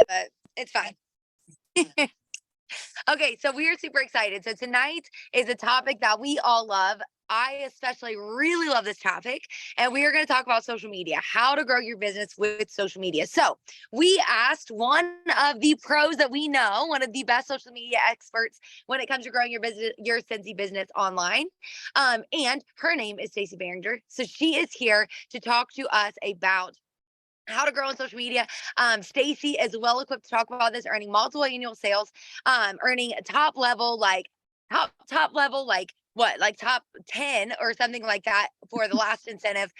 but it's fine. Okay, so we are super excited. So tonight is a topic that we all love. I especially really love this topic, and we are going to talk about social media, how to grow your business with social media. So, we asked one of the pros that we know, one of the best social media experts when it comes to growing your business, your Scentsy business online. And her name is Stacey Behringer. So, she is here to talk to us about how to grow on social media. Stacey is well equipped to talk about this, earning multiple annual sales, earning top level, like top level, like what, like top 10 or something like that for the last incentive.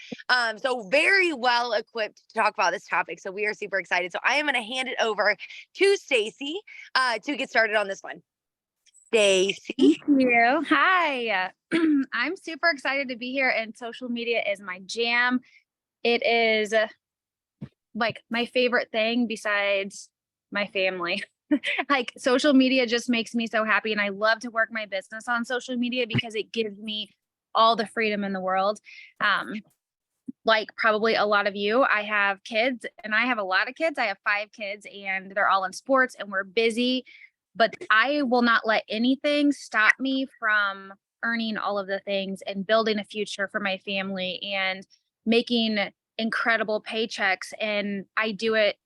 So very well equipped to talk about this topic. So we are super excited. So I am going to hand it over to Stacey to get started on this one. Stacey. Thank you. Hi. I'm super excited to be here, and social media is my jam. It is like my favorite thing besides my family. Like social media just makes me so happy, and I love to work my business on social media because it gives me all the freedom in the world. Um, like probably a lot of you, I have kids, and I have a lot of kids. I have 5 kids, and they're all in sports, and we're busy. But I will not let anything stop me from earning all of the things and building a future for my family and making incredible paychecks. And I do it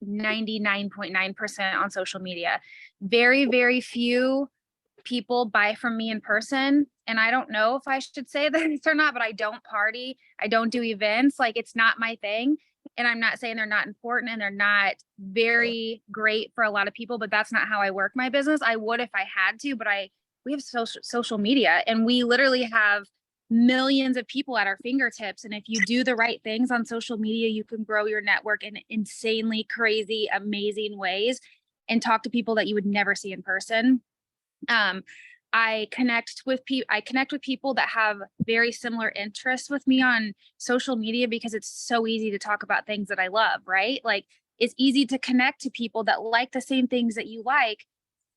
99.9% on social media. Very, very few people buy from me in person. And I don't know if I should say this or not, but I don't party. I don't do events. Like, it's not my thing. And I'm not saying they're not important and they're not very great for a lot of people, but that's not how I work my business. I would if I had to, but we have social media, and we literally have millions of people at our fingertips. And if you do the right things on social media, you can grow your network in insanely crazy, amazing ways and talk to people that you would never see in person. Um, I connect with people that have very similar interests with me on social media because it's so easy to talk about things that I love, right? Like, it's easy to connect to people that like the same things that you like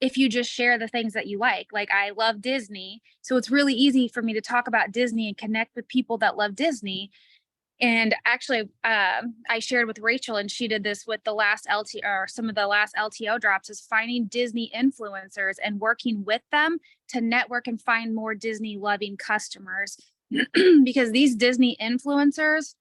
if you just share the things that you like. Like, I love Disney, so it's really easy for me to talk about Disney and connect with people that love Disney. And actually, I shared with Rachel, and she did this with the last or some of the last LTO drops, is finding Disney influencers and working with them to network and find more Disney loving customers. Because these Disney influencers,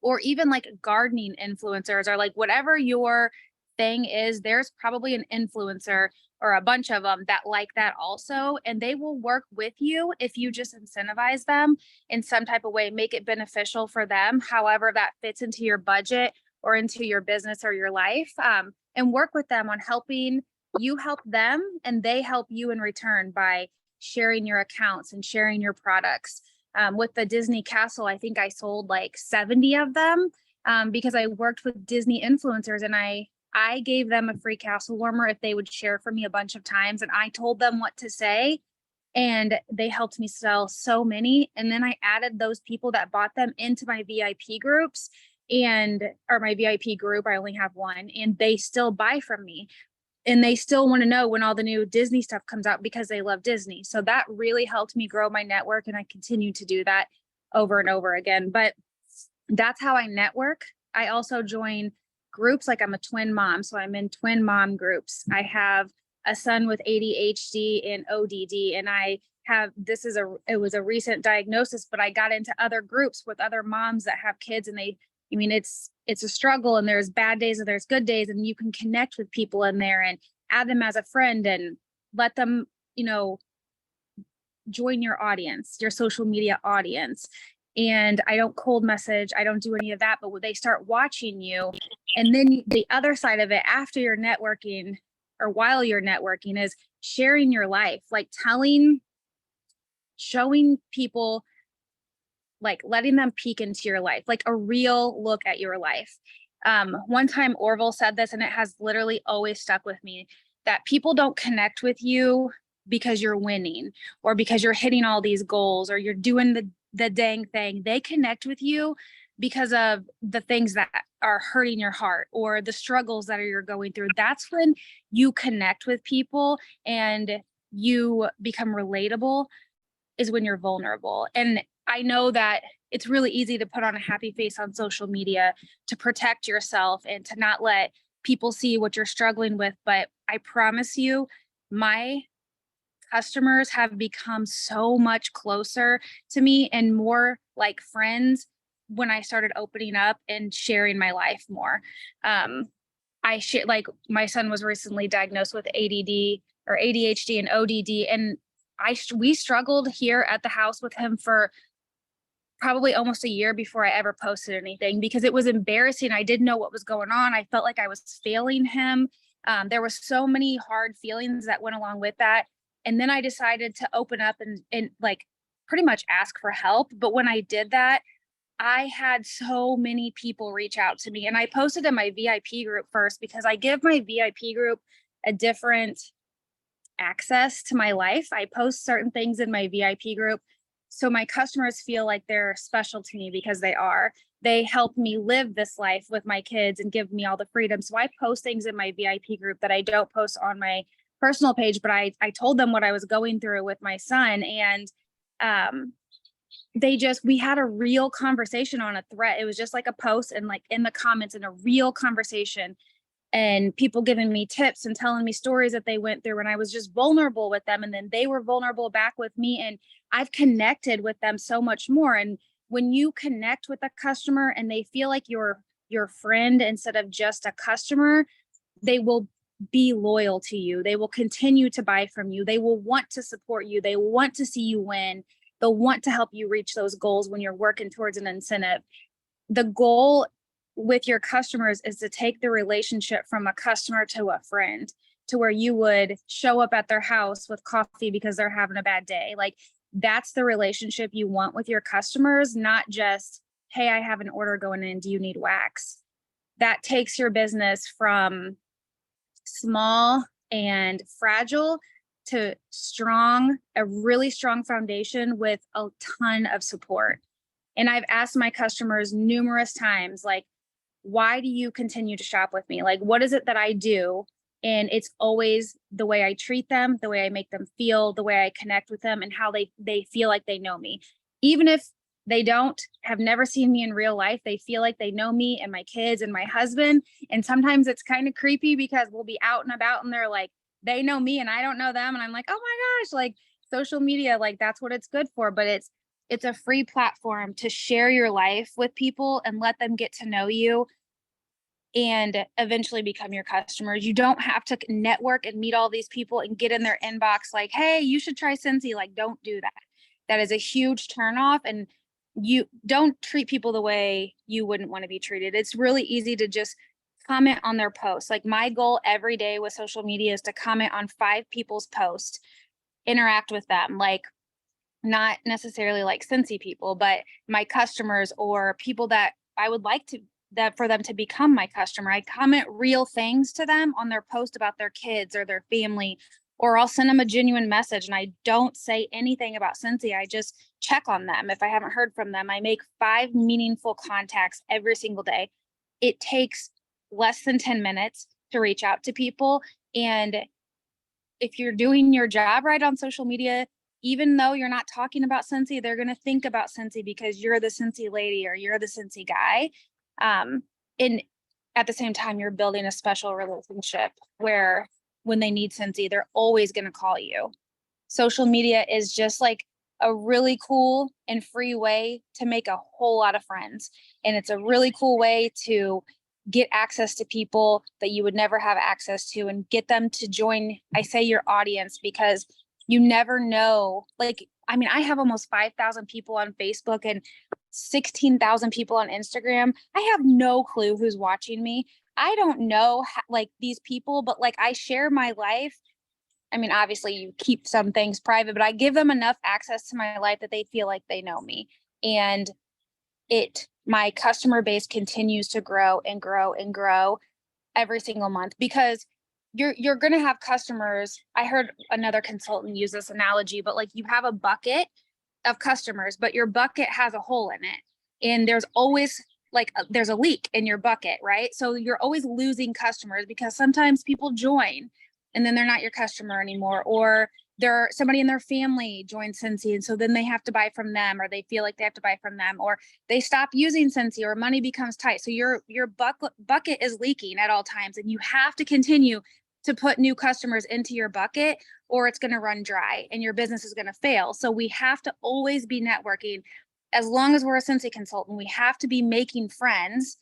or even like gardening influencers, or like whatever your thing is, there's probably an influencer or a bunch of them that like that also, and they will work with you if you just incentivize them in some type of way, make it beneficial for them, however that fits into your budget or into your business or your life, and work with them on helping you help them, and they help you in return by sharing your accounts and sharing your products. With the Disney Castle, I think I sold like 70 of them, because I worked with Disney influencers, and I gave them a free castle warmer if they would share for me a bunch of times, and I told them what to say, and they helped me sell so many. And then I added those people that bought them into my VIP groups, or my VIP group. I only have one, and they still buy from me, and they still want to know when all the new Disney stuff comes out because they love Disney. So that really helped me grow my network, and I continue to do that over and over again. But that's how I network. I also join groups. Like, I'm a twin mom, so I'm in twin mom groups. I have a son with ADHD and ODD, and it was a recent diagnosis, but I got into other groups with other moms that have kids, and it's a struggle, and there's bad days and there's good days, and you can connect with people in there and add them as a friend and let them, join your audience, your social media audience. And I don't cold message, I don't do any of that, but when they start watching you, and then the other side of it after you're networking or while you're networking is sharing your life, like showing people, like letting them peek into your life, like a real look at your life. One time Orville said this, and it has literally always stuck with me, that people don't connect with you because you're winning or because you're hitting all these goals or you're doing the dang thing. They connect with you because of the things that are hurting your heart or the struggles that you're going through. That's when you connect with people and you become relatable, is when you're vulnerable. And I know that it's really easy to put on a happy face on social media to protect yourself and to not let people see what you're struggling with, but I promise you, my customers have become so much closer to me and more like friends when I started opening up and sharing my life more. Like my son was recently diagnosed with ADD or ADHD and ODD, and we struggled here at the house with him for probably almost a year before I ever posted anything because it was embarrassing. I didn't know what was going on. I felt like I was failing him. There were so many hard feelings that went along with that. And then I decided to open up and like pretty much ask for help. But when I did that, I had so many people reach out to me, and I posted in my VIP group first because I give my VIP group a different access to my life. I post certain things in my VIP group so my customers feel like they're special to me because they are. They help me live this life with my kids and give me all the freedom. So I post things in my VIP group that I don't post on my personal page, but I told them what I was going through with my son, and we had a real conversation on a thread. It was just like a post and like in the comments and a real conversation, and people giving me tips and telling me stories that they went through, and I was just vulnerable with them, and then they were vulnerable back with me, and I've connected with them so much more. And when you connect with a customer and they feel like you're your friend instead of just a customer, they will be loyal to you. They will continue to buy from you. They will want to support you. They want to see you win. They'll want to help you reach those goals when you're working towards an incentive. The goal with your customers is to take the relationship from a customer to a friend, to where you would show up at their house with coffee because they're having a bad day. Like, that's the relationship you want with your customers, not just, hey, I have an order going in. Do you need wax? That takes your business from small and fragile to strong, a really strong foundation with a ton of support. And I've asked my customers numerous times, like, why do you continue to shop with me? Like, what is it that I do? And it's always the way I treat them, the way I make them feel, the way I connect with them, and how they feel like they know me. Even if they have never seen me in real life, they feel like they know me and my kids and my husband. And sometimes it's kind of creepy because we'll be out and about and they're like, they know me and I don't know them. And I'm like, oh my gosh, like, social media, like, that's what it's good for. But it's a free platform to share your life with people and let them get to know you and eventually become your customers. You don't have to network and meet all these people and get in their inbox like, hey, you should try Scentsy. Like, don't do that. That is a huge turnoff. And you don't treat people the way you wouldn't want to be treated. It's really easy to just comment on their posts. Like, my goal every day with social media is to comment on 5 people's posts, interact with them, like, not necessarily like Scentsy people, but my customers or people that I would like for them to become my customer. I comment real things to them on their post about their kids or their family, or I'll send them a genuine message and I don't say anything about Scentsy. I just check on them. If I haven't heard from them, I make 5 meaningful contacts every single day. It takes less than 10 minutes to reach out to people. And if you're doing your job right on social media, even though you're not talking about Scentsy, they're going to think about Scentsy because you're the Scentsy lady or you're the Scentsy guy. And at the same time, you're building a special relationship where when they need Scentsy, they're always going to call you. Social media is just like a really cool and free way to make a whole lot of friends. And it's a really cool way to get access to people that you would never have access to and get them to join, I say, your audience, because you never know. Like, I mean, I have almost 5,000 people on Facebook and 16,000 people on Instagram. I have no clue who's watching me. I don't know like these people, but like, I share my life. I mean, obviously you keep some things private, but I give them enough access to my life that they feel like they know me. And my customer base continues to grow and grow and grow every single month, because you're going to have customers. I heard another consultant use this analogy, but like, you have a bucket of customers, but your bucket has a hole in it. And there's always there's a leak in your bucket, right? So you're always losing customers because sometimes people join and then they're not your customer anymore, or somebody in their family joins Scentsy, and so then they have to buy from them, or they feel like they have to buy from them, or they stop using Scentsy, or money becomes tight. So your bucket is leaking at all times, and you have to continue to put new customers into your bucket, or it's going to run dry and your business is going to fail. So we have to always be networking. As long as we're a Scentsy consultant, we have to be making friends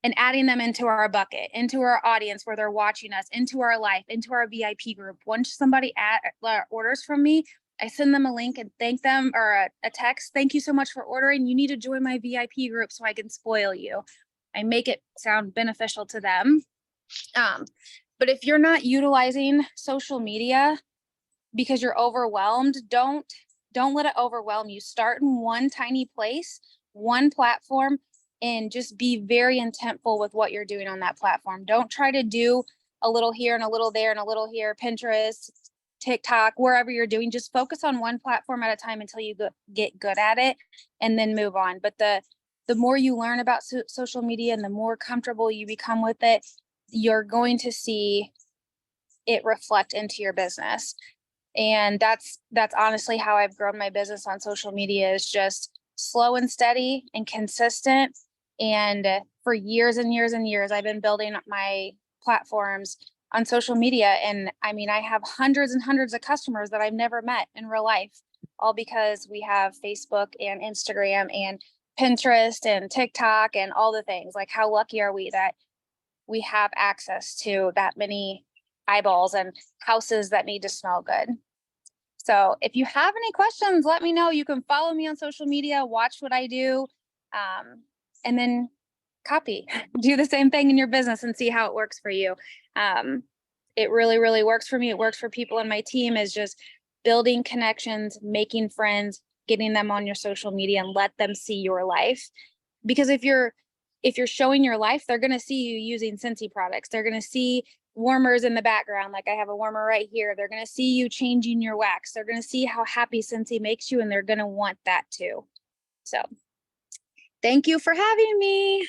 and adding them into our bucket, into our audience where they're watching us, into our life, into our VIP group. Once somebody orders from me, I send them a link and thank them, or a text. Thank you so much for ordering. You need to join my VIP group so I can spoil you. I make it sound beneficial to them. But if you're not utilizing social media because you're overwhelmed, don't let it overwhelm you. Start in one tiny place, one platform, and just be very intentful with what you're doing on that platform. Don't try to do a little here and a little there and a little here, Pinterest, TikTok, wherever you're doing. Just focus on one platform at a time until you get good at it, and then move on. But the more you learn about social media and the more comfortable you become with it, you're going to see it reflect into your business. And that's honestly how I've grown my business on social media, is just slow and steady and consistent. And for years and years and years, I've been building up my platforms on social media. And I mean, I have hundreds and hundreds of customers that I've never met in real life, all because we have Facebook and Instagram and Pinterest and TikTok and all the things. Like, how lucky are we that we have access to that many eyeballs and houses that need to smell good? So if you have any questions, let me know. You can follow me on social media, watch what I do, and then copy, do the same thing in your business and see how it works for you. It really, really works for me. It works for people in my team, is just building connections, making friends, getting them on your social media, and let them see your life. Because if you're showing your life, they're going to see you using Scentsy products. They're going to see warmers in the background. Like I have a warmer right here. They're going to see you changing your wax. They're going to see how happy Scentsy makes you, and they're going to want that too. So thank you for having me.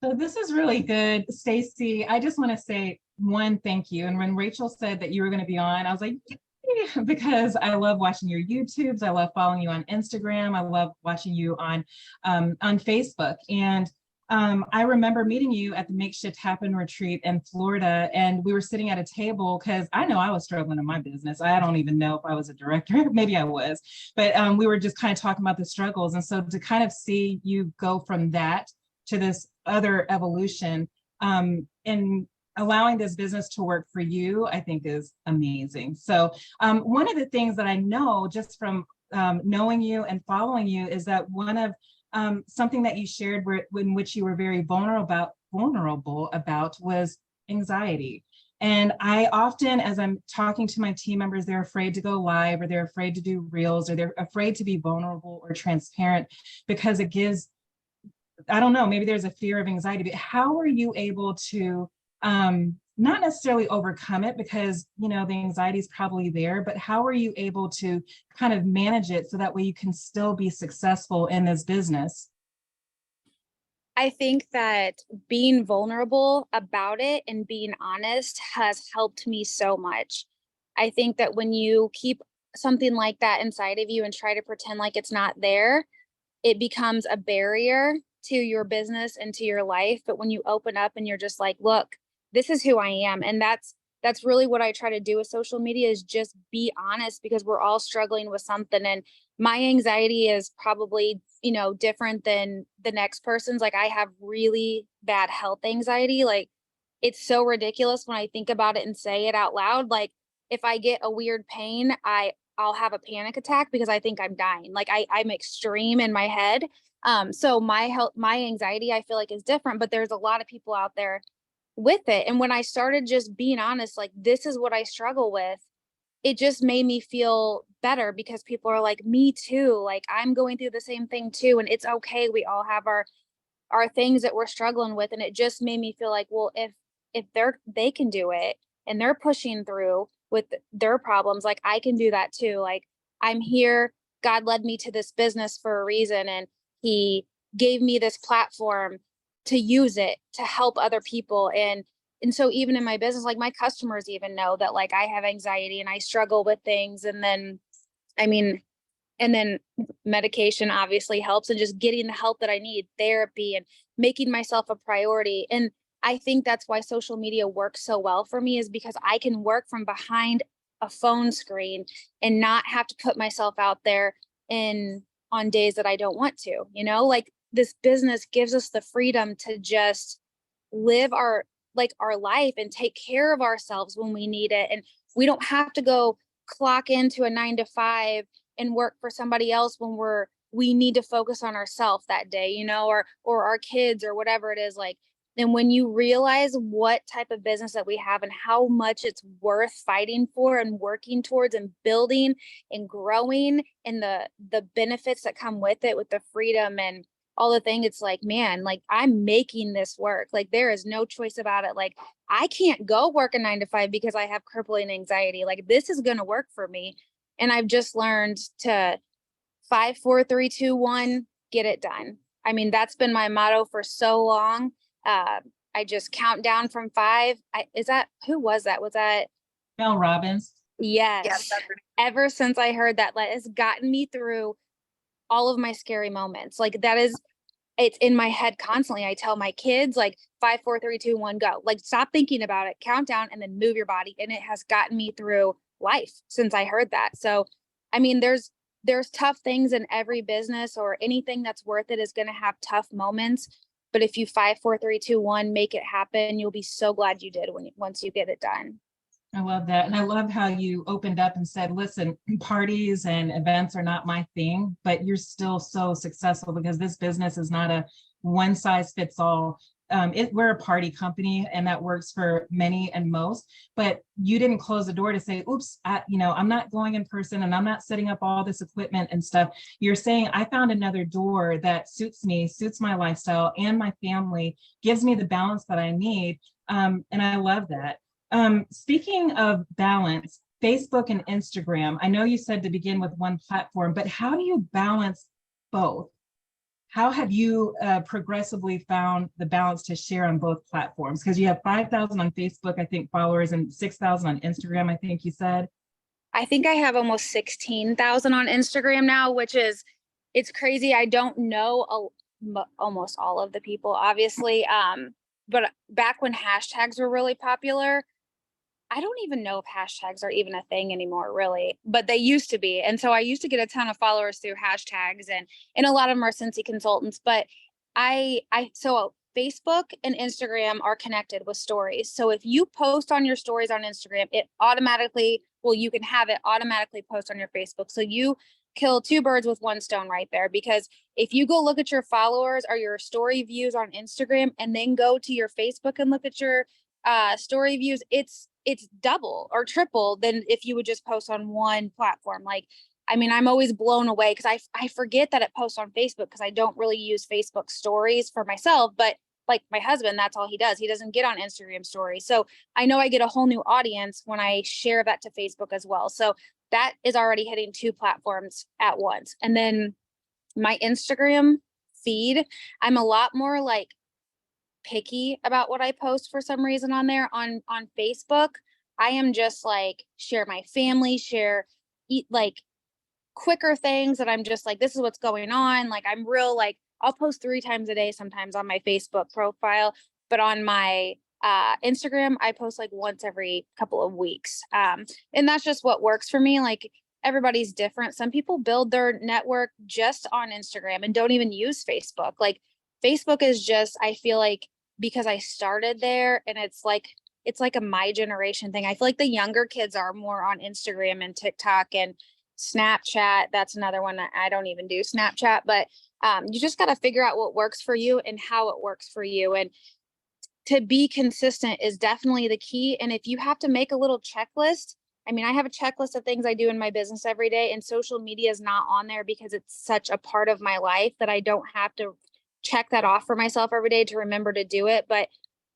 So this is really good, Stacy. I just want to say one thank you. And when Rachel said that you were going to be on, I was like, yeah, because I love watching your YouTubes. I love following you on Instagram. I love watching you on Facebook. And I remember meeting you at the Makeshift Happen retreat in Florida, and we were sitting at a table because I know I was struggling in my business. I don't even know if I was a director, maybe I was, but we were just kind of talking about the struggles. And so to kind of see you go from that to this other evolution, and allowing this business to work for you, I think is amazing. So one of the things that I know just from knowing you and following you is that one of something that you shared in which you were very vulnerable about was anxiety. And I often, as I'm talking to my team members, they're afraid to go live, or they're afraid to do reels, or they're afraid to be vulnerable or transparent because it gives, I don't know, maybe there's a fear of anxiety. But how are you able to not necessarily overcome it, because the anxiety is probably there, but how are you able to kind of manage it so that way you can still be successful in this business? I think that being vulnerable about it and being honest has helped me so much. I think that when you keep something like that inside of you and try to pretend like it's not there, it becomes a barrier to your business and to your life. But when you open up and you're just like, look, this is who I am. And that's really what I try to do with social media, is just be honest, because we're all struggling with something. And my anxiety is probably, different than the next person's. Like, I have really bad health anxiety. Like, it's so ridiculous when I think about it and say it out loud. Like, if I get a weird pain, I'll have a panic attack because I think I'm dying. Like, I'm extreme in my head. So my anxiety, I feel like, is different, but there's a lot of people out there with it. And when I started just being honest, like, this is what I struggle with, it just made me feel better, because people are like, me too. Like, I'm going through the same thing too. And it's okay. We all have our things that we're struggling with. And it just made me feel like, well, if they can do it and they're pushing through with their problems, like, I can do that too. Like, I'm here. God led me to this business for a reason, and he gave me this platform to use it to help other people. And and so even in my business, like my customers even know that like I have anxiety and I struggle with things. And then, I mean, and then medication obviously helps, and just getting the help that I need, therapy, and making myself a priority. And I think that's why social media works so well for me, is because I can work from behind a phone screen and not have to put myself out there in on days that I don't want to, like this business gives us the freedom to just live our life and take care of ourselves when we need it. And we don't have to go clock into a 9 to 5 and work for somebody else when we need to focus on ourselves that day, or our kids or whatever it is. Like, and when you realize what type of business that we have and how much it's worth fighting for and working towards and building and growing, and the benefits that come with it, with the freedom and all the thing, it's like, man, like I'm making this work. Like there is no choice about it. Like I can't go work a 9 to 5 because I have crippling anxiety. Like this is going to work for me. And I've just learned to 5, 4, 3, 2, 1, get it done. I mean, that's been my motto for so long. I just count down from 5. Who was that? Was that Mel Robbins? Yes. Yes, that's Ever since I heard that, that has gotten me through all of my scary moments. Like it's in my head constantly. I tell my kids like 5, 4, 3, 2, 1, go. Like stop thinking about it, count down, and then move your body. And it has gotten me through life since I heard that. So, I mean, there's tough things in every business, or anything that's worth it is going to have tough moments. But if you 5, 4, 3, 2, 1, make it happen, you'll be so glad you did once you get it done. I love that. And I love how you opened up and said, listen, parties and events are not my thing, but you're still so successful because this business is not a one size fits all. We're a party company, and that works for many and most, but you didn't close the door to say, oops, I'm not going in person and I'm not setting up all this equipment and stuff. You're saying, I found another door that suits me, suits my lifestyle and my family, gives me the balance that I need. And I love that. Speaking of balance, Facebook and Instagram, I know you said to begin with one platform, but how do you balance both? How have you progressively found the balance to share on both platforms? Because you have 5,000 on Facebook, I think, followers, and 6,000 on Instagram, I think you said. I think I have almost 16,000 on Instagram now, it's crazy. I don't know almost all of the people, obviously. But back when hashtags were really popular, I don't even know if hashtags are even a thing anymore, really, but they used to be. And so I used to get a ton of followers through hashtags, and a lot of them are Cincy consultants. But so Facebook and Instagram are connected with stories. So if you post on your stories on Instagram, you can have it automatically post on your Facebook. So you kill 2 birds with 1 stone right there, because if you go look at your followers or your story views on Instagram and then go to your Facebook and look at your story views, it's double or triple than if you would just post on one platform. Like, I mean, I'm always blown away because I forget that it posts on Facebook, because I don't really use Facebook stories for myself, but like my husband, that's all he does. He doesn't get on Instagram stories. So I know I get a whole new audience when I share that to Facebook as well. So that is already hitting 2 platforms at once. And then my Instagram feed, I'm a lot more like picky about what I post for some reason on there. On Facebook, I am just like share my family, eat like quicker things that I'm just like, this is what's going on. Like I'm real, like I'll post 3 times a day sometimes on my Facebook profile, but on my Instagram, I post like once every couple of weeks. And that's just what works for me. Like everybody's different. Some people build their network just on Instagram and don't even use Facebook. Like Facebook is just, I feel like, because I started there, and it's like a my generation thing. I feel like the younger kids are more on Instagram and TikTok and Snapchat. That's another one that I don't even do Snapchat, but you just got to figure out what works for you and how it works for you. And to be consistent is definitely the key. And if you have to make a little checklist, I mean, I have a checklist of things I do in my business every day, and social media is not on there because it's such a part of my life that I don't have to check that off for myself every day to remember to do it. But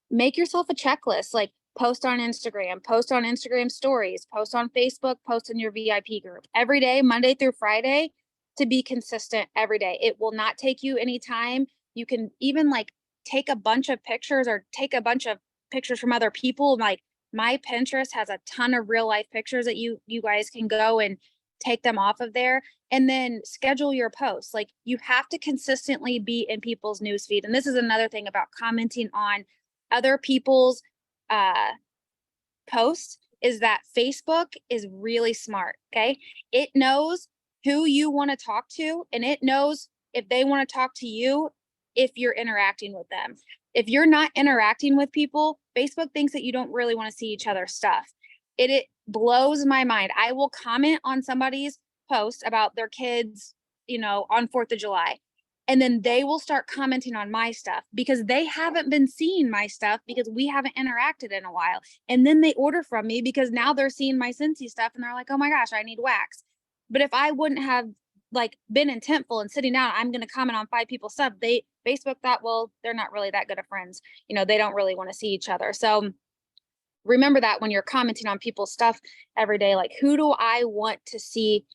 make yourself a checklist, like post on Instagram stories, post on Facebook, post in your VIP group every day, Monday through Friday, to be consistent every day. It will not take you any time. You can even like take a bunch of pictures or take a bunch of pictures from other people. Like my Pinterest has a ton of real life pictures that you guys can go and take them off of there, and then schedule your posts. Like you have to consistently be in people's newsfeed. And this is another thing about commenting on other people's posts, is that Facebook is really smart. Okay. It knows who you want to talk to, and it knows if they want to talk to you, if you're interacting with them. If you're not interacting with people, Facebook thinks that you don't really want to see each other's stuff. It blows my mind. I will comment on somebody's post about their kids, on 4th of July. And then they will start commenting on my stuff because they haven't been seeing my stuff because we haven't interacted in a while. And then they order from me because now they're seeing my Scentsy stuff and they're like, oh my gosh, I need wax. But if I wouldn't have been intentful and sitting down, I'm going to comment on 5 people's stuff. Facebook thought, well, they're not really that good of friends. They don't really want to see each other. So remember that when you're commenting on people's stuff every day, like who do I want to see,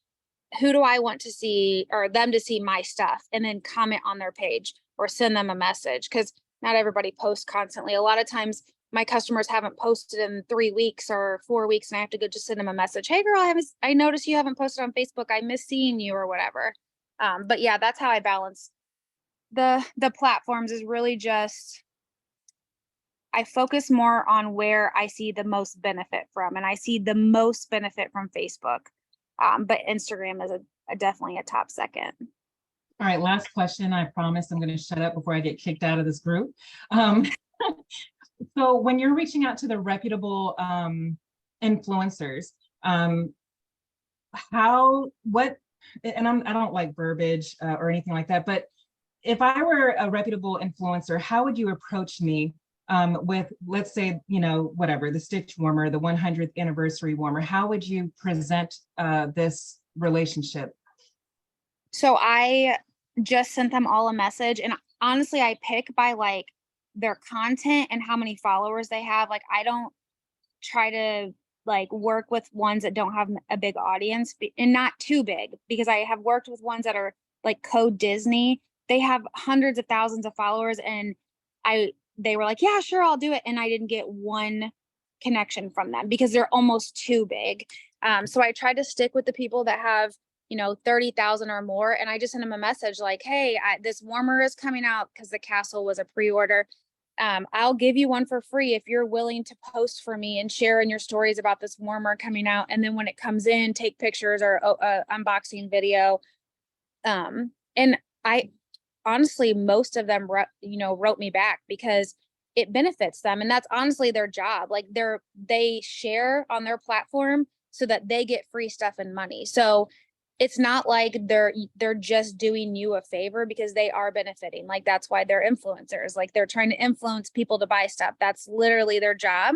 or them to see my stuff, and then comment on their page or send them a message. Cause not everybody posts constantly. A lot of times my customers haven't posted in 3 weeks or 4 weeks, and I have to go just send them a message. Hey girl, I noticed you haven't posted on Facebook. I miss seeing you or whatever. But yeah, that's how I balance the platforms, is really just, I focus more on where I see the most benefit from, and I see the most benefit from Facebook. But Instagram is definitely a top second. All right, last question. I promise I'm going to shut up before I get kicked out of this group. So when you're reaching out to the reputable influencers, and I don't like verbiage or anything like that, but if I were a reputable influencer, how would you approach me with, let's say, whatever, the stitch warmer, the 100th anniversary warmer? How would you present this relationship? So I just sent them all a message, and honestly, I pick by their content and how many followers they have. I don't try to work with ones that don't have a big audience, and not too big, because I have worked with ones that are like Code Disney. They have hundreds of thousands of followers, and they were like, yeah, sure, I'll do it. And I didn't get one connection from them because they're almost too big. So I tried to stick with the people that have, 30,000 or more. And I just sent them a message like, hey, this warmer is coming out, because the castle was a pre-order. I'll give you one for free if you're willing to post for me and share in your stories about this warmer coming out. And then when it comes in, take pictures or unboxing video. And I honestly, most of them, wrote me back because it benefits them. And that's honestly their job. They share on their platform so that they get free stuff and money. So it's not like they're just doing you a favor, because they are benefiting. That's why they're influencers. They're trying to influence people to buy stuff. That's literally their job.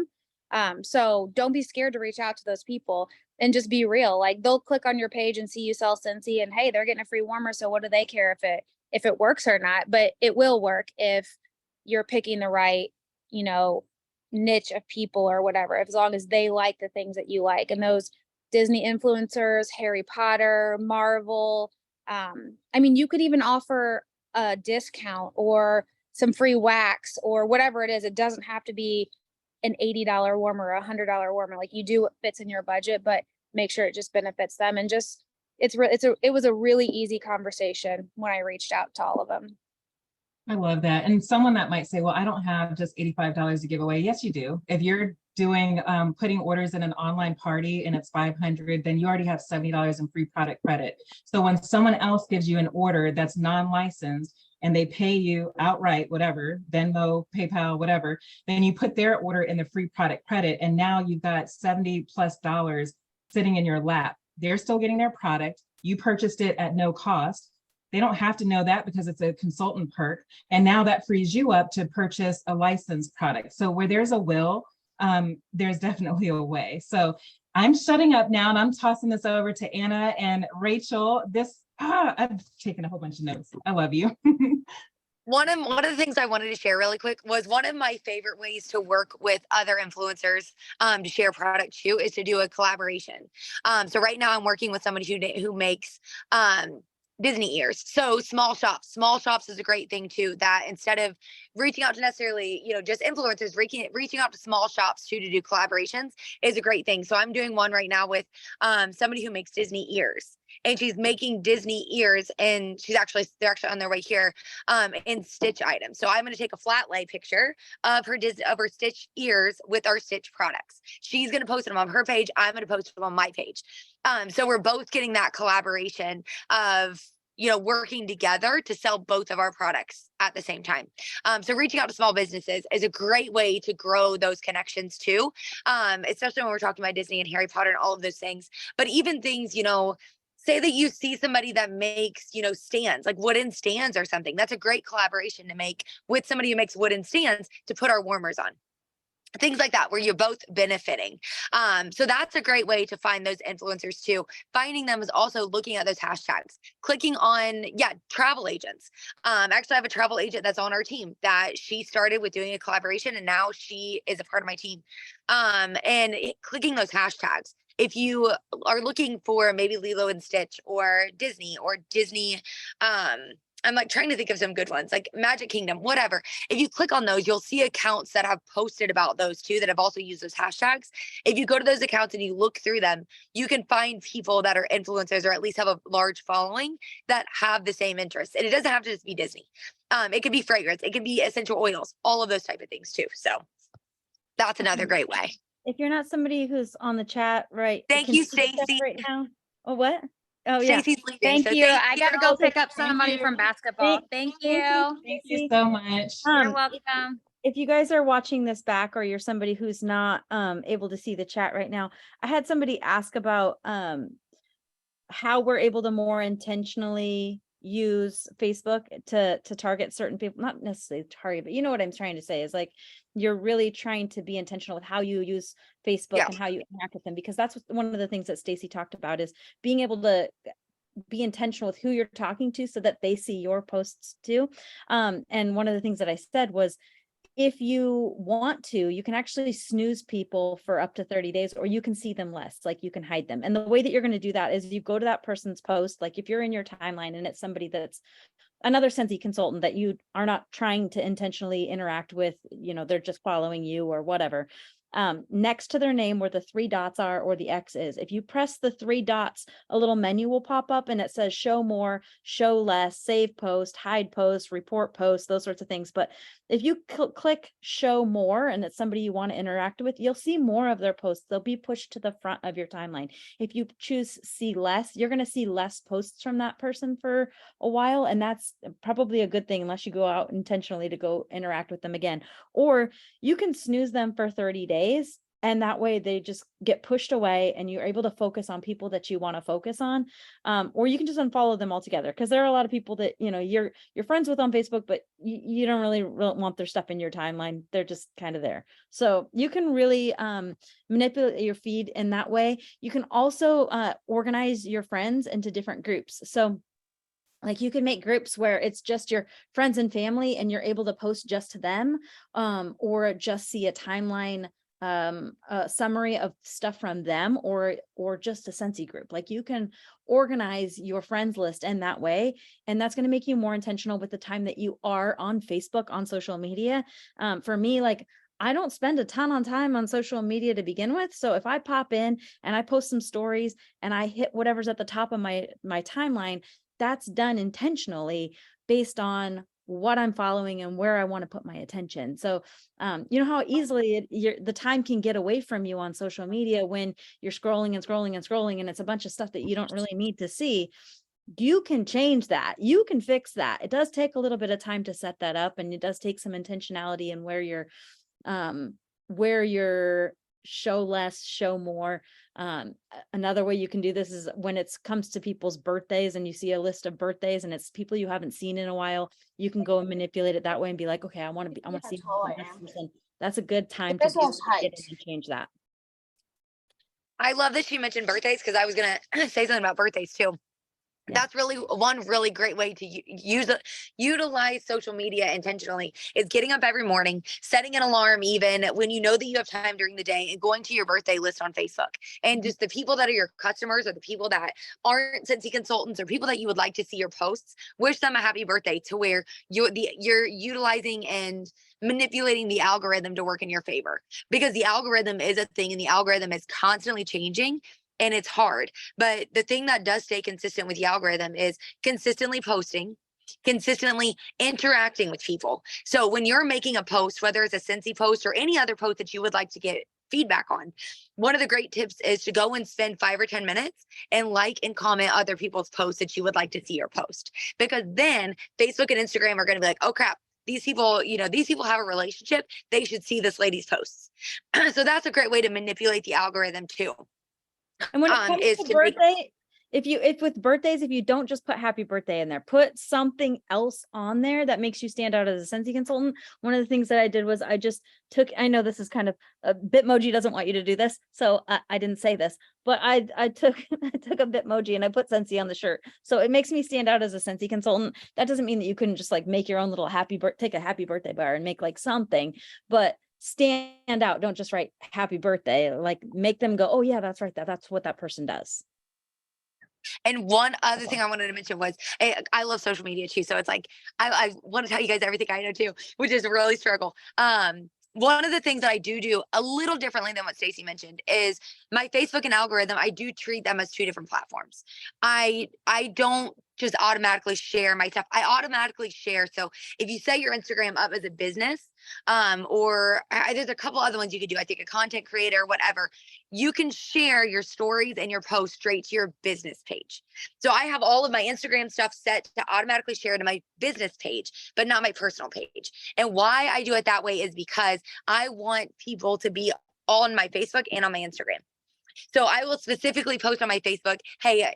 So don't be scared to reach out to those people and just be real. They'll click on your page and see you sell Scentsy, and hey, they're getting a free warmer. So what do they care if it works or not? But it will work if you're picking the right, niche of people or whatever, as long as they like the things that you like. And those Disney influencers, Harry Potter, Marvel, you could even offer a discount or some free wax or whatever it is. It doesn't have to be an $80 warmer or $100 warmer. You do what fits in your budget, but make sure it just benefits them. And just, it was a really easy conversation when I reached out to all of them. I love that. And someone that might say, well, I don't have just $85 to give away. Yes, you do. If you're doing putting orders in an online party and it's $500, then you already have $70 in free product credit. So when someone else gives you an order that's non-licensed and they pay you outright, whatever, Venmo, PayPal, whatever, then you put their order in the free product credit, and now you've got $70+ sitting in your lap. They're still getting their product. You purchased it at no cost. They don't have to know that because it's a consultant perk. And now that frees you up to purchase a licensed product. So where there's a will, there's definitely a way. So I'm shutting up now, and I'm tossing this over to Anna and Rachel. I've taken a whole bunch of notes. I love you. One of the things I wanted to share really quick was one of my favorite ways to work with other influencers to share product too is to do a collaboration. So right now I'm working with somebody who makes Disney ears. So small shops is a great thing too, that instead of reaching out to necessarily, just influencers, reaching out to small shops too, to do collaborations is a great thing. So I'm doing one right now with somebody who makes Disney ears, and she's making Disney ears, and they're actually on their way here in Stitch items. So I'm going to take a flat lay picture of her Stitch ears with our Stitch products. She's going to post them on her page. I'm going to post them on my page. So we're both getting that collaboration of working together to sell both of our products at the same time. So reaching out to small businesses is a great way to grow those connections too, especially when we're talking about Disney and Harry Potter and all of those things. But even things, say that you see somebody that makes, stands, like wooden stands or something. That's a great collaboration to make with somebody who makes wooden stands to put our warmers on. Things like that, where you're both benefiting. So that's a great way to find those influencers too. Finding them is also looking at those hashtags, clicking on, travel agents. Actually, I have a travel agent that's on our team that she started with doing a collaboration, and now she is a part of my team. Clicking those hashtags. If you are looking for maybe Lilo and Stitch or Disney, I'm like trying to think of some good ones, like Magic Kingdom, whatever. If you click on those, you'll see accounts that have posted about those too, that have also used those hashtags. If you go to those accounts and you look through them, you can find people that are influencers or at least have a large following that have the same interests. And it doesn't have to just be Disney. It could be fragrance, it can be essential oils, all of those type of things too. So that's another great way. If you're not somebody who's on the chat, right? Thank can you, see the chat Stacey. right now. Oh, what? Oh, yeah. Stacey's leaving. Thank so you. I gotta go girls. pick up Thank somebody you. from basketball. Thank you. Thank you so much. You're welcome. If you guys are watching this back, or you're somebody who's not able to see the chat right now, I had somebody ask about how we're able to more intentionally use Facebook to target certain people, not necessarily target, but you know what I'm trying to say is like, you're really trying to be intentional with how you use Facebook and how you interact with them, because that's one of the things that Stacey talked about, is being able to be intentional with who you're talking to so that they see your posts too. And one of the things that I said was, if you want to, you can actually snooze people for up to 30 days, or you can see them less, like you can hide them. And the way that you're going to do that is you go to that person's post, like if you're in your timeline and it's somebody that's another Scentsy consultant that you are not trying to intentionally interact with, they're just following you or whatever. Next to their name where the 3 dots are, or the X is, if you press the 3 dots, a little menu will pop up and it says show more, show less, save post, hide post, report post, those sorts of things. But if you click show more and it's somebody you want to interact with, you'll see more of their posts. They'll be pushed to the front of your timeline. If you choose see less, you're going to see less posts from that person for a while. And that's probably a good thing, unless you go out intentionally to go interact with them again. Or you can snooze them for 30 days. And that way they just get pushed away and you're able to focus on people that you want to focus on. Or you can just unfollow them altogether, because there are a lot of people that, you're friends with on Facebook, but you don't really want their stuff in your timeline. They're just kind of there. So you can really manipulate your feed in that way. You can also organize your friends into different groups. So like you can make groups where it's just your friends and family and you're able to post just to them, or just see a timeline a summary of stuff from them, or just a Scentsy group. Like you can organize your friends list in that way, and that's going to make you more intentional with the time that you are on Facebook, on social media. For me, like I don't spend a ton of time on social media to begin with. So if I pop in and I post some stories and I hit whatever's at the top of my timeline, that's done intentionally based on what I'm following and where I want to put my attention. So, you know how easily the time can get away from you on social media when you're scrolling and scrolling and scrolling, and it's a bunch of stuff that you don't really need to see. You can change that. You can fix that. It does take a little bit of time to set that up, and it does take some intentionality in where you're show less, show more. Another way you can do this is when it comes to people's birthdays and you see a list of birthdays and it's people you haven't seen in a while, you can go and manipulate it that way and be like, okay, I want to see this person. That's a good time to get in and change that. I love that she mentioned birthdays, because I was going to say something about birthdays too. Yeah. That's really one really great way to utilize social media intentionally is getting up every morning, setting an alarm even when you know that you have time during the day, and going to your birthday list on Facebook. And just the people that are your customers or the people that aren't Scentsy consultants or people that you would like to see your posts, wish them a happy birthday, to where you're utilizing and manipulating the algorithm to work in your favor, because the algorithm is a thing and the algorithm is constantly changing and it's hard. But the thing that does stay consistent with the algorithm is consistently posting, consistently interacting with people. So when you're making a post, whether it's a Scentsy post or any other post that you would like to get feedback on, one of the great tips is to go and spend 5 or 10 minutes and like and comment other people's posts that you would like to see your post. Because then Facebook and Instagram are going to be like, oh crap, these people, these people have a relationship. They should see this lady's posts. So that's a great way to manipulate the algorithm too. And when it comes Is to to make birthday, if with birthdays, if you don't just put happy birthday in there, put something else on there that makes you stand out as a Scentsy consultant. One of the things that I did was I just took, I know this is kind of, Bitmoji doesn't want you to do this, so I didn't say this, but I took I took a Bitmoji and I put Scentsy on the shirt. So it makes me stand out as a Scentsy consultant. That doesn't mean that you couldn't just like make your own little take a happy birthday bar and make like something, but stand out. Don't just write happy birthday, like make them go, oh yeah, that's right. That's what that person does. And one other thing I wanted to mention was I love social media too. So it's like I want to tell you guys everything I know too, which is really struggle. One of the things that I do a little differently than what Stacy mentioned is my Facebook and algorithm. I do treat them as 2 different platforms. I don't just automatically share my stuff. I automatically share. So if you set your Instagram up as a business, or there's a couple other ones you could do. I think a content creator, whatever, you can share your stories and your posts straight to your business page. So I have all of my Instagram stuff set to automatically share to my business page, but not my personal page. And why I do it that way is because I want people to be on my Facebook and on my Instagram. So I will specifically post on my Facebook, hey,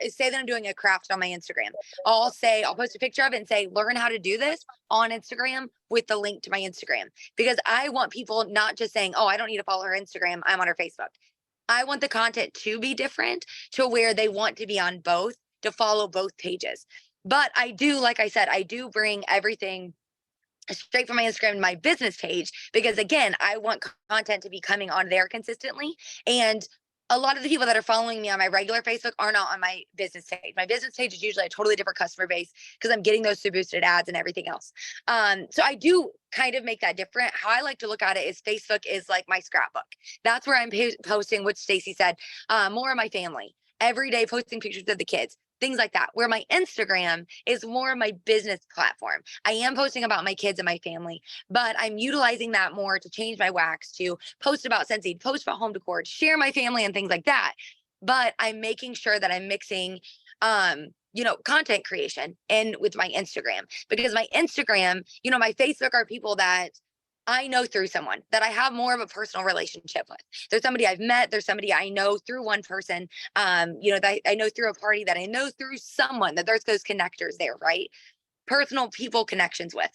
say that I'm doing a craft on my Instagram. I'll post a picture of it and say, learn how to do this on Instagram with the link to my Instagram. Because I want people not just saying, oh, I don't need to follow her Instagram, I'm on her Facebook. I want the content to be different, to where they want to be on both, to follow both pages. But I do, like I said, I do bring everything straight from my Instagram to my business page, because again, I want content to be coming on there consistently. And a lot of the people that are following me on my regular Facebook are not on my business page. My business page is usually a totally different customer base because I'm getting those through boosted ads and everything else. So I do kind of make that different. How I like to look at it is Facebook is like my scrapbook. That's where I'm posting, which Stacy said, more of my family every day, posting pictures of the kids, things like that. Where my Instagram is more of my business platform. I am posting about my kids and my family, but I'm utilizing that more to change my wax, to post about Scentsy, post about home decor, share my family and things like that. But I'm making sure that I'm mixing, content creation in with my Instagram, because my Instagram, my Facebook are people that I know through someone that I have more of a personal relationship with. There's somebody I've met. There's somebody I know through one person, that I know through a party, that I know through someone, that there's those connectors there, right? Personal people connections with.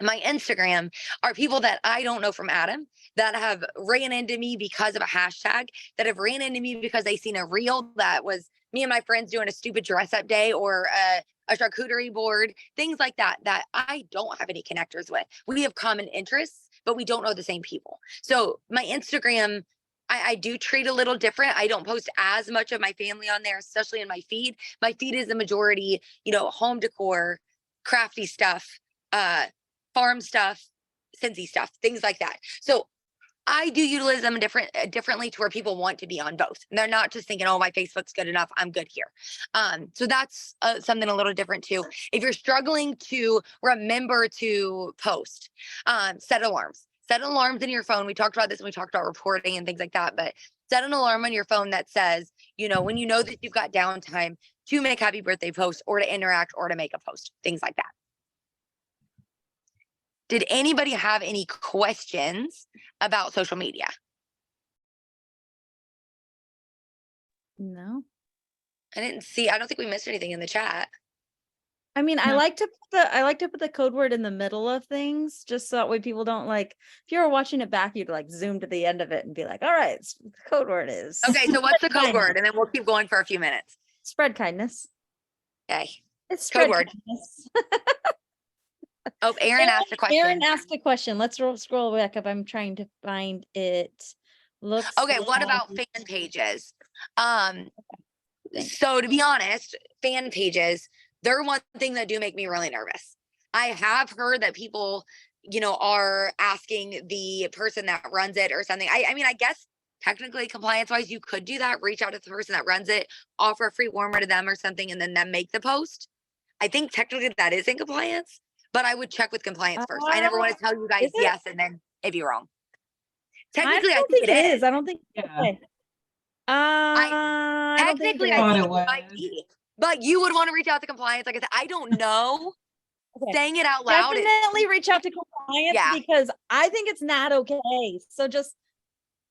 My Instagram are people that I don't know from Adam, that have ran into me because of a hashtag, that have ran into me because they seen a reel that was me and my friends doing a stupid dress up day, or a charcuterie board, things like that, that I don't have any connectors with. We have common interests, but we don't know the same people. So my Instagram, I do treat a little different. I don't post as much of my family on there, especially in my feed. My feed is the majority, home decor, crafty stuff, farm stuff, Scentsy stuff, things like that. So I do utilize them differently, to where people want to be on both. And they're not just thinking, oh, my Facebook's good enough, I'm good here. So that's something a little different too. If you're struggling to remember to post, set alarms. Set alarms in your phone. We talked about this when we talked about reporting and things like that, but set an alarm on your phone that says, when you know that you've got downtime, to make happy birthday posts, or to interact, or to make a post, things like that. Did anybody have any questions about social media? No. I don't think we missed anything in the chat. I mean, I No. like to put the code word in the middle of things, just so that way people don't if you were watching it back, you'd zoom to the end of it and be like, all right, the code word is Okay, so what's the code word? And then we'll keep going for a few minutes. spread kindness. Okay. It's Code spread word. kindness. Oh, Aaron asked a question. Aaron asked a question. Let's scroll back up. I'm trying to find it. Looks Okay, what about like- fan pages? Thanks. So to be honest, fan pages, they're one thing that do make me really nervous. I have heard that people, are asking the person that runs it or something. I mean, I guess technically compliance wise, you could do that, reach out to the person that runs it, offer a free warmer to them or something, and then them make the post. I think technically that is in compliance, but I would check with compliance first. I never want to tell you guys is it? yes and then it be wrong. I Technically, I don't think think it is. I don't think. Yeah. Okay. I don't think Technically, it I thought is. think it it might was. be. But you would want to reach out to compliance. Like I said, I don't know. Okay. Saying it out loud. Definitely reach out to compliance Yeah. because I think it's not okay. So just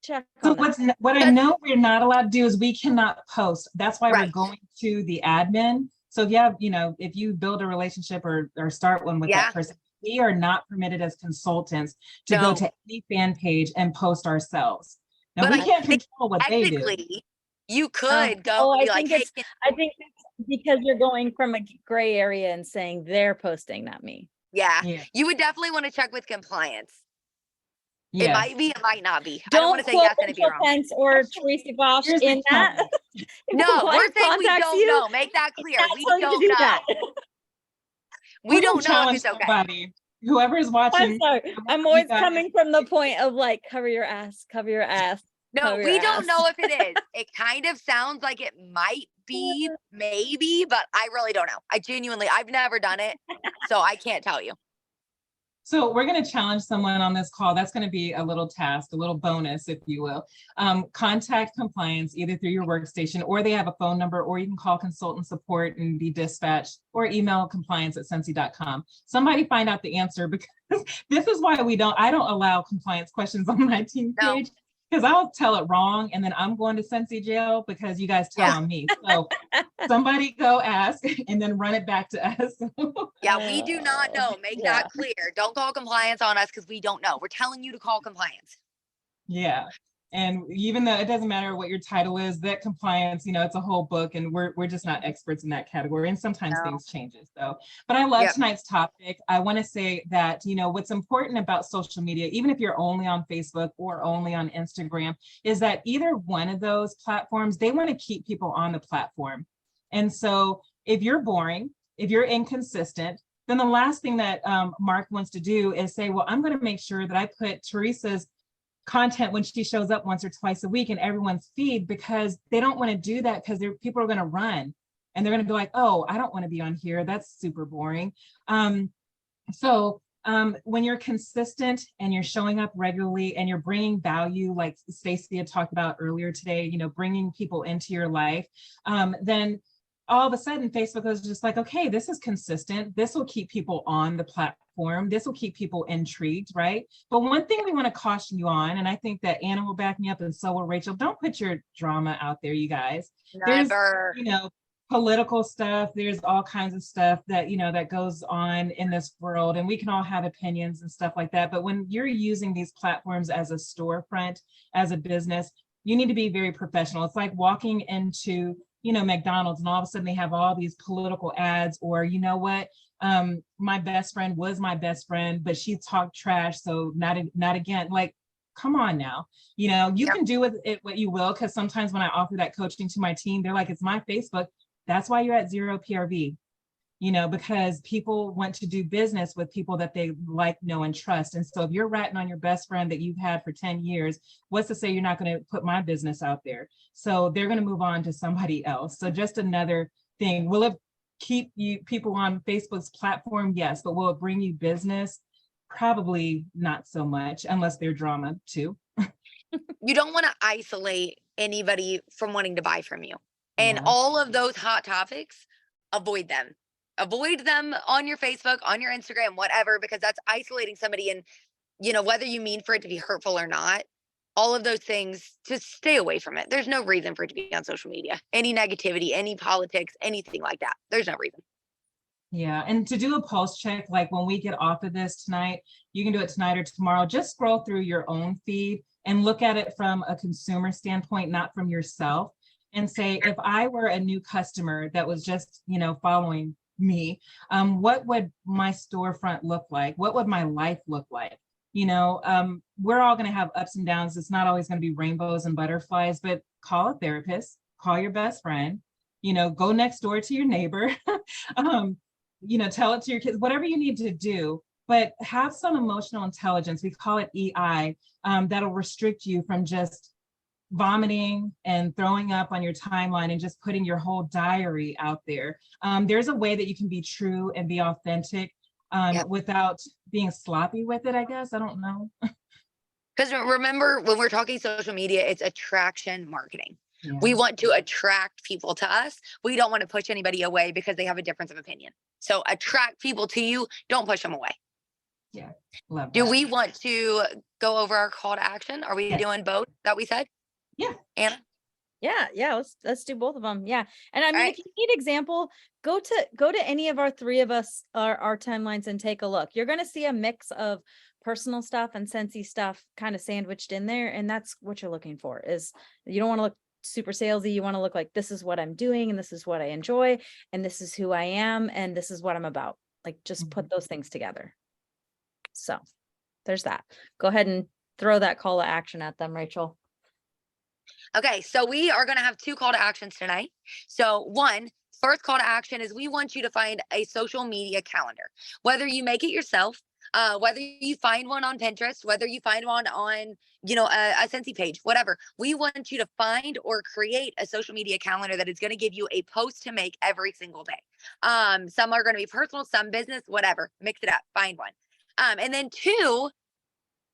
check So on that. what I know we're not allowed to do is we cannot post. That's why Right. we're going to the admin. So if you have, if you build a relationship or start one with Yeah. that person, we are not permitted as consultants to No. go to any fan page and post ourselves. Now But we I can't think control what they do. Technically, you could go and I be like, think hey, it's I think it's because you're going from a gray area and saying they're posting, not me. yeah, Yeah. you would definitely want to check with compliance. It Yes. might be, it might not be. I don't want Don't to say quote yes and it be Rachel wrong. Pence or Teresa Goff Here's the in that. challenge. If No, we're compliance saying we contacts don't you, know. Make that clear. not We telling you to don't do know. that. We We're gonna don't know if challenge it's okay. somebody. Whoever is I'm watching. sorry. I'm you always guys- coming from the point of like cover your ass, cover your ass. No, Cover we your don't ass. know if it is. It kind of sounds like it might be, maybe, but I really don't know. I've never done it, so I can't tell you. So we're going to challenge someone on this call. That's going to be a little task, a little bonus, if you will. Contact compliance either through your workstation, or they have a phone number, or you can call consultant support and be dispatched, or email compliance@scentsy.com. Somebody find out the answer, because this is why I don't allow compliance questions on my team No. page, because I'll tell it wrong and then I'm going to Scentsy jail because you guys tell Yeah. on me. So somebody go ask and then run it back to us. Yeah, we do not know. Make Yeah. that clear. Don't call compliance on us because we don't know. We're telling you to call compliance. Yeah. And even though it doesn't matter what your title is, that compliance, it's a whole book, and we're just not experts in that category. And sometimes No. things changes. But I love Yep. tonight's topic. I want to say that, what's important about social media, even if you're only on Facebook or only on Instagram, is that either one of those platforms, they want to keep people on the platform. And so if you're boring, if you're inconsistent, then the last thing that Mark wants to do is say, well, I'm going to make sure that I put Teresa's content when she shows up once or twice a week in everyone's feed, because they don't want to do that, because people are going to run and they're going to be like, oh, I don't want to be on here. That's super boring. So when you're consistent and you're showing up regularly and you're bringing value, like Stacey had talked about earlier today, bringing people into your life, then all of a sudden Facebook is just like, okay, this is consistent. This will keep people on the platform. This will keep people intrigued, right? But one thing we want to caution you on, and I think that Anna will back me up and so will Rachel, don't put your drama out there, you guys. Never. There's, political stuff. There's all kinds of stuff that, that goes on in this world, and we can all have opinions and stuff like that. But when you're using these platforms as a storefront, as a business, you need to be very professional. It's like walking into McDonald's and all of a sudden they have all these political ads, or my best friend was my best friend, but she talked trash, so not again. Like, come on now, you Yep. can do with it what you will, because sometimes when I offer that coaching to my team, they're like, it's my Facebook. That's why you're at 0 PRV, because people want to do business with people that they like, know, and trust. And so if you're ratting on your best friend that you've had for 10 years, what's to say you're not going to put my business out there? So they're going to move on to somebody else. So just another thing. Will it keep you people on Facebook's platform? Yes. But will it bring you business? Probably not so much, unless they're drama too. You don't want to isolate anybody from wanting to buy from you. And Yeah. all of those hot topics, avoid them. Avoid them on your Facebook, on your Instagram, whatever, because that's isolating somebody. And, whether you mean for it to be hurtful or not, all of those things, just stay away from it. There's no reason for it to be on social media. Any negativity, any politics, anything like that. There's no reason. Yeah, and to do a pulse check, like when we get off of this tonight, you can do it tonight or tomorrow. Just scroll through your own feed and look at it from a consumer standpoint, not from yourself. and say, if I were a new customer that was just, following me, what would my storefront look like? What would my life look like? We're all going to have ups and downs. It's not always going to be rainbows and butterflies, but call a therapist, call your best friend, go next door to your neighbor, tell it to your kids, whatever you need to do, but have some emotional intelligence. We call it EI, that'll restrict you from just vomiting and throwing up on your timeline and just putting your whole diary out there. There's a way that you can be true and be authentic without being sloppy with it, I guess. I don't know. Because remember, when we're talking social media, it's attraction marketing. Yeah. We want to attract people to us. We don't want to push anybody away because they have a difference of opinion. So attract people to you. Don't push them away. Yeah. Love Do that. we want to go over our call to action? Are we Yes. doing both that we said? Yeah. Anna? Yeah, let's do both of them. Yeah. And I mean, right. if you need example, go to any of our three of us, our timelines, and take a look. You're going to see a mix of personal stuff and Scentsy stuff kind of sandwiched in there. And that's what you're looking for. Is you don't want to look super salesy. You want to look like, this is what I'm doing, and this is what I enjoy, and this is who I am, and this is what I'm about. Like, just put those things together. So there's that. Go ahead and throw that call to action at them, Rachel. Okay, so we are going to have 2 call to actions tonight. So first call to action is we want you to find a social media calendar, whether you make it yourself, whether you find one on Pinterest, whether you find one on, a Scentsy page, whatever. We want you to find or create a social media calendar that is going to give you a post to make every single day. Some are going to be personal, some business, whatever. Mix it up, find one. And then 2,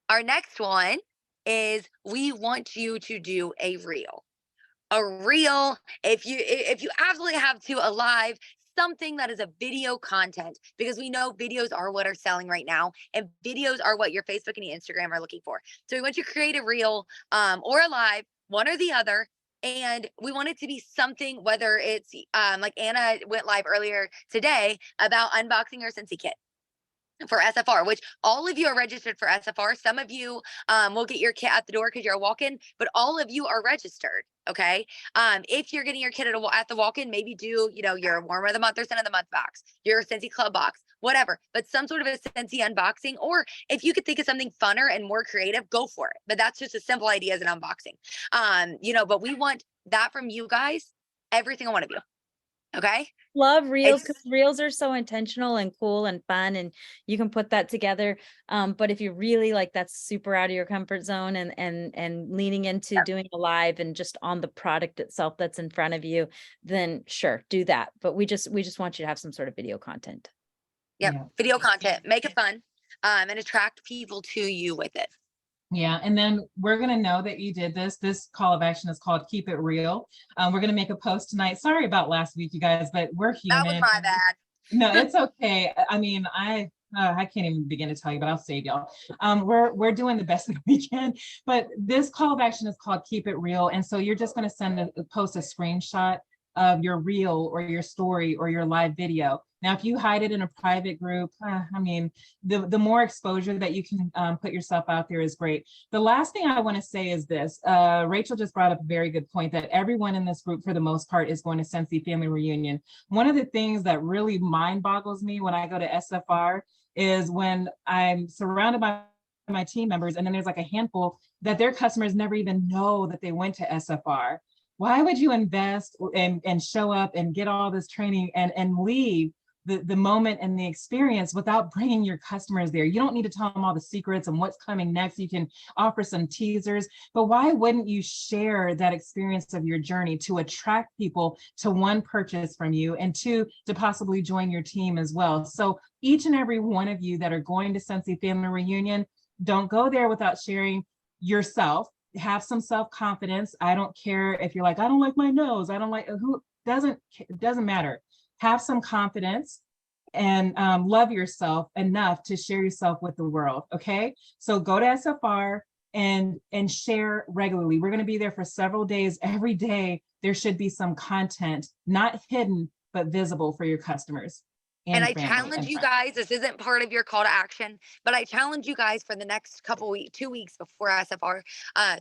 our next one is we want you to do a reel. If you absolutely have to, a live, something that is a video content, because we know videos are what are selling right now, and videos are what your Facebook and your Instagram are looking for. So we want you to create a reel or a live, one or the other. And we want it to be something, whether it's like Anna went live earlier today about unboxing her Scentsy kit for SFR, which all of you are registered for SFR. Some of you will get your kit at the door because you're a walk-in, but all of you are registered. Okay. If you're getting your kit at the walk-in, maybe do, your warmer of the month or scent of the month box, your Scentsy Club box, whatever, but some sort of a Scentsy unboxing. Or if you could think of something funner and more creative, go for it. But that's just a simple idea as an unboxing. But we want that from you guys, every single one of you. Okay. Love reels, because reels are so intentional and cool and fun, and you can put that together. But if you really like, that's super out of your comfort zone, and leaning into doing a live and just on the product itself that's in front of you, then sure, do that. But we just want you to have some sort of video content. Yep. Yeah. Video content, make it fun, and attract people to you with it. Yeah, and then we're going to know that you did this. This call of action is called Keep It Real. We're going to make a post tonight. Sorry about last week, you guys, but we're human. That was my bad. No, it's okay. I mean, I can't even begin to tell you, but I'll save y'all. We're doing the best that we can, but this call of action is called Keep It Real. And so you're just going to post a screenshot of your reel or your story or your live video. Now, if you hide it in a private group, the more exposure that you can put yourself out there is great. The last thing I want to say is this. Rachel just brought up a very good point that everyone in this group, for the most part, is going to Scentsy Family Reunion. One of the things that really mind boggles me when I go to SFR is when I'm surrounded by my team members, and then there's like a handful that their customers never even know that they went to SFR. Why would you invest and show up and get all this training and leave the moment and the experience without bringing your customers there? You don't need to tell them all the secrets and what's coming next. You can offer some teasers, but why wouldn't you share that experience of your journey to attract people to, 1, purchase from you, and 2, to possibly join your team as well? So each and every one of you that are going to Scentsy Family Reunion, don't go there without sharing yourself. Have some self-confidence. I don't care if you're like, I don't like my nose, I don't like, it doesn't matter. Have some confidence and love yourself enough to share yourself with the world. Okay, so go to SFR and share regularly. We're going to be there for several days. Every day there should be some content, not hidden but visible, for your customers. And I family challenge and you friends. guys, this isn't part of your call to action, but I challenge you guys for the next couple weeks, 2 weeks before SFR,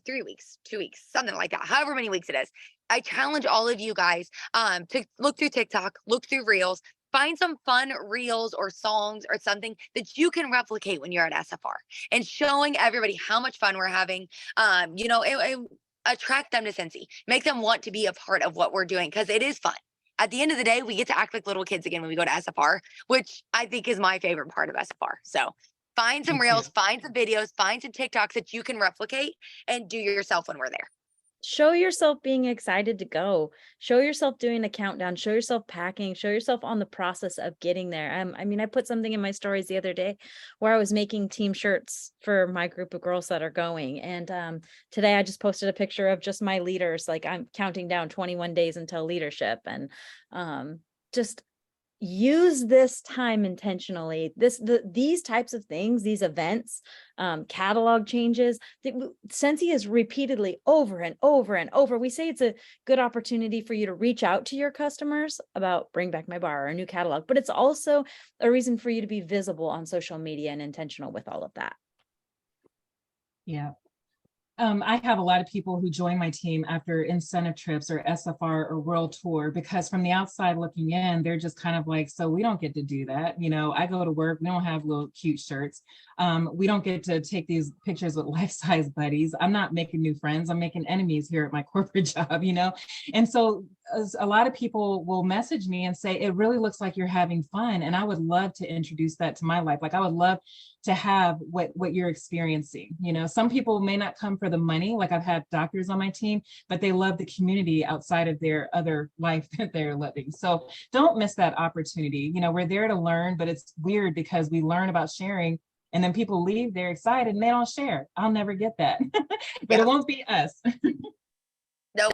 3 weeks, 2 weeks, something like that, however many weeks it is. I challenge all of you guys to look through TikTok, look through Reels, find some fun reels or songs or something that you can replicate when you're at SFR and showing everybody how much fun we're having. It attract them to Cincy, make them want to be a part of what we're doing because it is fun. At the end of the day, we get to act like little kids again when we go to SFR, which I think is my favorite part of SFR. So find some Me reels, too. find some videos, find some TikToks that you can replicate and do yourself when we're there. Show yourself being excited to go. Show yourself doing a countdown. Show yourself packing. Show yourself on the process of getting there. I mean, I put something in my stories the other day where I was making team shirts for my group of girls that are going. And today I just posted a picture of just my leaders. Like I'm counting down 21 days until leadership, and just use this time intentionally. These types of things, these events, catalog changes, Scentsy is repeatedly over and over and over. We say it's a good opportunity for you to reach out to your customers about bring back my bar or a new catalog, but it's also a reason for you to be visible on social media and intentional with all of that. Yeah. I have a lot of people who join my team after incentive trips or SFR or World Tour, because from the outside looking in, they're just kind of like, so we don't get to do that. You know, I go to work, we don't have little cute shirts. We don't get to take these pictures with life-size buddies. I'm not making new friends. I'm making enemies here at my corporate job, you know? And so a lot of people will message me and say, it really looks like you're having fun. And I would love to introduce that to my life. Like I would love to have what you're experiencing. You know, some people may not come for the money. Like I've had doctors on my team, but they love the community outside of their other life that they're living. So don't miss that opportunity. You know, we're there to learn, but it's weird because we learn about sharing and then people leave, they're excited and they don't share. I'll never get that, but it won't be us. Nope.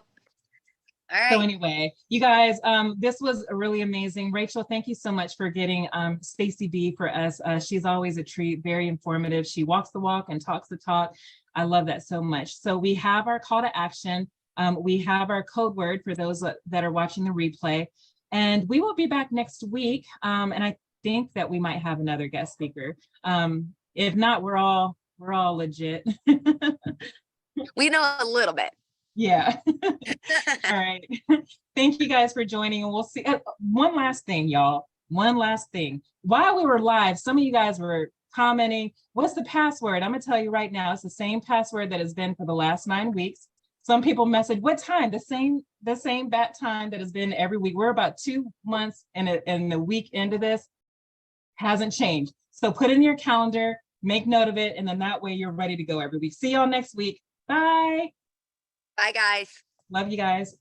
All right. So anyway, you guys, this was really amazing. Rachel, thank you so much for getting Stacy B for us. She's always a treat, very informative. She walks the walk and talks the talk. I love that so much. So we have our call to action. We have our code word for those that are watching the replay. And we will be back next week. And I think that we might have another guest speaker. If not, we're all legit. We know a little bit. Yeah. All right. Thank you guys for joining, and we'll see. One last thing, y'all. One last thing. While we were live, some of you guys were commenting, what's the password? I'm gonna tell you right now, it's the same password that has been for the last 9 weeks. Some people message, what time? The same bat time that has been every week. We're about 2 months and the week into this hasn't changed. So put it in your calendar, make note of it, and then that way you're ready to go every week. See y'all next week. Bye. Bye, guys. Love you guys.